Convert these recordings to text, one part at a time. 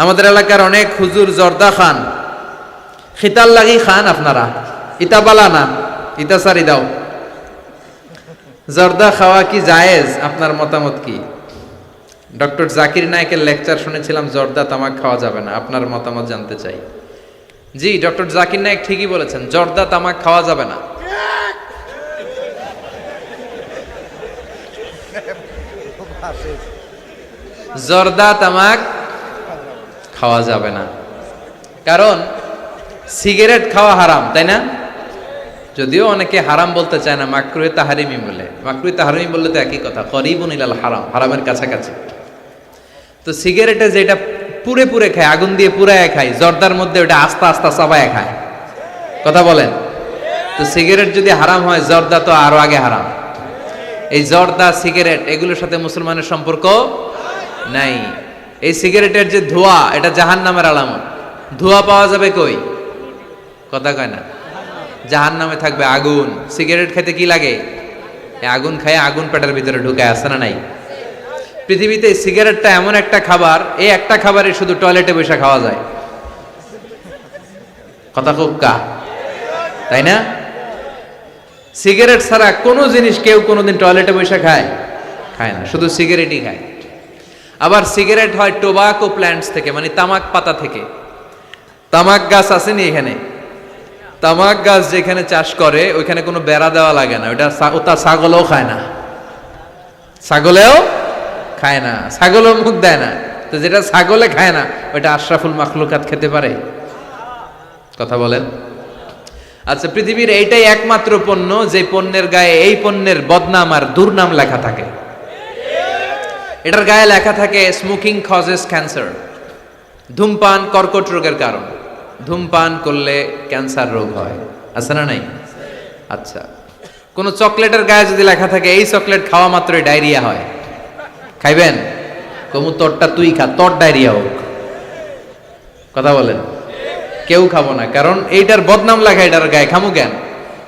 আমাদের এলাকার অনেক হুজুর জর্দা খান, খিতাল লাগি খান। আপনারা ইতা বালা না, ইতা সারি দাও। জর্দা খাওয়া কি জায়েজ? আপনার মতামত কি? ডক্টর জাকির নায়েকের লেকচার শুনেছিলাম জর্দা তামাক খাওয়া যাবে না, আপনার মতামত জানতে চাই। জি, ডক্টর জাকির নায়েক ঠিকই বলেছেন, জর্দা তামাক খাওয়া যাবে না। জর্দা তামাক খাওয়া যাবে না, কারণ সিগারেট খাওয়া হারাম, তাই না? যদিও অনেকে হারাম বলতে চায় না, মাকরুহে তাহারিমি বলে। মাকরুহে তাহারিমি বললে তো একই কথা, করিবুন ইলাল হারাম, হারামের কাছাকাছি। তো সিগারেটে যেটা পুরে পুরে খায়, আগুন দিয়ে পুরায় খায়, জর্দার মধ্যে ওটা আস্তে আস্তে চাবায় খায়। কথা বলেন। তো সিগারেট যদি হারাম হয়, জর্দা তো আরো আগে হারাম। এই জর্দা, সিগারেট এগুলোর সাথে মুসলমানের সম্পর্ক নাই। এই সিগারেটের যে ধোঁয়া, এটা জাহান্নামের আলামত। ধোঁয়া পাওয়া যাবে কই? কথা কয় না। জাহান্নামে থাকবে আগুন। সিগারেট খেতে কি লাগে? আগুন খায়, আগুন পেটের ভিতরে ঢুকায়, আছে না নাই? পৃথিবীতে সিগারেটটা এমন একটা খাবার, এই একটা খাবারে শুধু টয়লেটে বসে খাওয়া যায়। কথা খুব কা, তাই না? সিগারেট ছাড়া কোনো জিনিস কেউ কোনোদিন টয়লেটে বসে খায় না, শুধু সিগারেটই খায়। আবার সিগারেট হয় টোবাকো প্ল্যান্টস থেকে, মানে তামাক পাতা থেকে। তামাক গাছ আসেনি এখানে? তামাক গাছ যেখানে চাষ করে ওইখানে কোনো বেড়া দেওয়া লাগে না, ওটা ছাগলও খায় না। ছাগলেও খায় না, ছাগলও মুখ দেয় না। তো যেটা ছাগলে খায় না, ওইটা আশরাফুল মাখলুকাত খেতে পারে? কথা বলেন। আচ্ছা, পৃথিবীর এইটাই একমাত্র পণ্য যে পণ্যের গায়ে এই পণ্যের বদনাম আর দুর্নাম লেখা থাকে। এটার গায়ে লেখা থাকে স্মোকিং কজেস ক্যান্সার, ধূমপান কর্কট রোগের কারণ, ধূমপান করলে ক্যান্সার রোগ হয়, আছে না নাই? আচ্ছা, কোন চকলেটের গায়ে যদি লেখা থাকে এই চকলেট খাওয়া মাত্রই ডায়রিয়া হয়, খাইবেন? কমু তোরটা তুই খা, তোর ডায়রিয়া হোক। কথা বলেন। কেউ খাবো না, কারণ এইটার বদনাম লেখা এটার গায়ে, খামু কেন?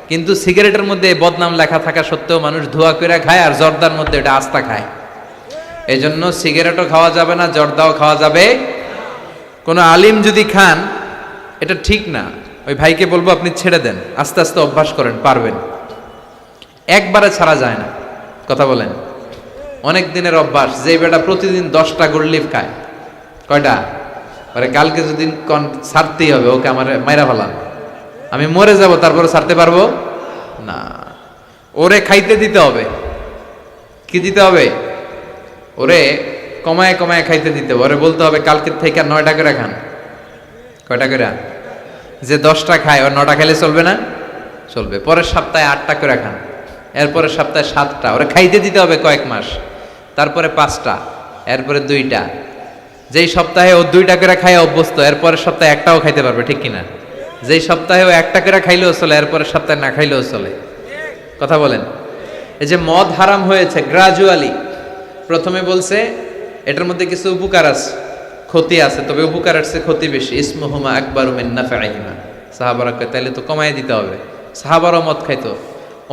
কিন্তু সিগারেটের মধ্যে বদনাম লেখা থাকা সত্ত্বেও মানুষ ধোয়া করে খায়, আর জর্দার মধ্যে এটা আস্তা খায়। এই জন্য সিগারেটও খাওয়া যাবে না, জর্দাও খাওয়া যাবে। কোন আলিম যদি খান, এটা ঠিক না। ওই ভাইকে বলবো আপনি ছেড়ে দেন, আস্তে আস্তে অভ্যাস করেন, পারবেন। একবারে ছাড়া যায় না। কথা বলেন। অনেক দিনের অভ্যাস। যে বেটা প্রতিদিন 10টা গোল্ড লিফ খায়, কয়টা? পরে কালকে যদি ছাড়তেই হবে, ওকে আমার মাইরা ফেলান, আমি মরে যাব, তারপরে ছাড়তে পারবো না। ওরে খাইতে দিতে হবে। কি দিতে হবে? ওরে কমায় কমায় খাইতে দিতে হবে। ওরে বলতে হবে কালকের থেকে 9টা করে খান। কয়টা করে? যে 10টা খায়, ওর 9টা খেলে চলবে না? চলবে। পরের সপ্তাহে 8টা করে খান, এরপরের সপ্তাহে 7টা। ওরে খাইতে দিতে হবে কয়েক মাস, তারপরে 5টা, এরপরে 2টা। যেই সপ্তাহে ও 2টা করে খায় অভ্যস্ত, এরপরের সপ্তাহে একটাও খাইতে পারবে, ঠিক কিনা? যেই সপ্তাহে ও 1টা করে খাইলেও চলে, এরপরের সপ্তাহে না খাইলেও চলে। কথা বলেন। এই যে মদ হারাম হয়েছে গ্রাজুয়ালি, প্রথমে বলছে এটার মধ্যে কিছু উপকার আছে, ক্ষতি আছে, তবে উপকারের চেয়ে ক্ষতি বেশি। ইসমুহুমা আকবারু মিন নাফআইহিমা। সাহাবারা কয় তাইলে তো কমায় দিতে হবে। সাহাবারাও মদ খাইতো,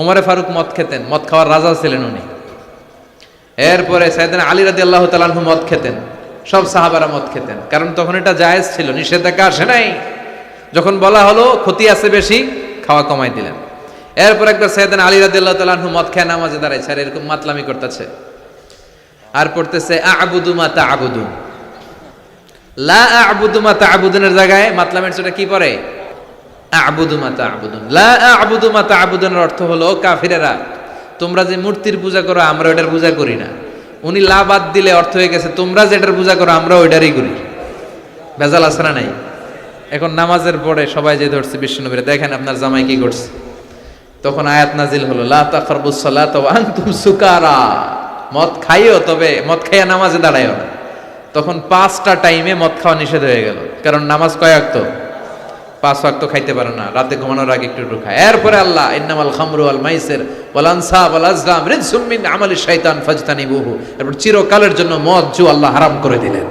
ওমরে ফারুক মদ খেতেন, মদ খাওয়ার রাজা ছিলেন উনি। এরপরে সাইয়েদনা আলী রাদিয়াল্লাহু তাআলা আনহু মদ খেতেন, সব সাহাবারা মদ খেতেন, কারণ তখন এটা জায়েজ ছিল, নিষেধাজ্ঞা আসে নাই। যখন বলা হলো ক্ষতি আছে বেশি, খাওয়া কমাই দিলেন। এরপর একবার সাইয়েদনা আলী রাদিয়াল্লাহু তাআলা আনহু মদ খেয়ে নামাজে দাঁড়াইছে, আর এরকম মাতলামি করতেছে, আর পড়তেছে আ'বুদু মা তা'বুদুন। লা আ'বুদু মা তা'বুদুনের জায়গায় মাতলামের ছোটা কি পড়ে? আ'বুদু মা তা'বুদুন। লা আ'বুদু মা তা'বুদুনের অর্থ হলো, কাফিরেরা তোমরা যে মূর্তির পূজা করো আমরা ওটার পূজা করি না। উনি লা বাদ দিলে অর্থ হয়ে গেছে তোমরা যেটার পূজা করো আমরা ওইটারই করি। ভেজাল আছে না নাই? এখন নামাজের পরে সবাই যে ধরছে বিশ্বনবীরে, দেখেন আপনার জামাই কি করছে। তখন আয়াত নাজিল হলো, লা তাকরাবুস সালাতা ওয়া আনতুম সুকারা। মদ খাইও, তবে মদ খাইয়া নামাজে দাঁড়াইও না। তখন 5টা টাইমে মদ খাওয়া নিষেধ হয়ে গেল, কারণ নামাজ কয় ওয়াক্ত? 5 ওয়াক্ত খাইতে পারে না, রাতে ঘুমানোর আগে একটু খায়। এরপরে আল্লাহ ইন্নামাল খামরু ওয়াল মাইসির ওয়াল আনসাব ওয়াল আজলাম রিজসুম মিন আমালি শাইতান ফাজতানিবুহু। এরপর চিরকালের জন্য মদ জু আল্লাহ হারাম করে দিলেন।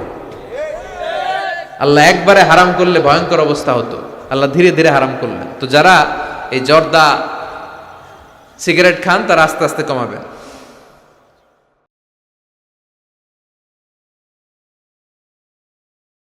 আল্লাহ একবারে হারাম করলে ভয়ঙ্কর অবস্থা হতো, আল্লাহ ধীরে ধীরে হারাম করলেন। তো যারা এই জর্দা সিগারেট খান তারা আস্তে আস্তে কমাবেন।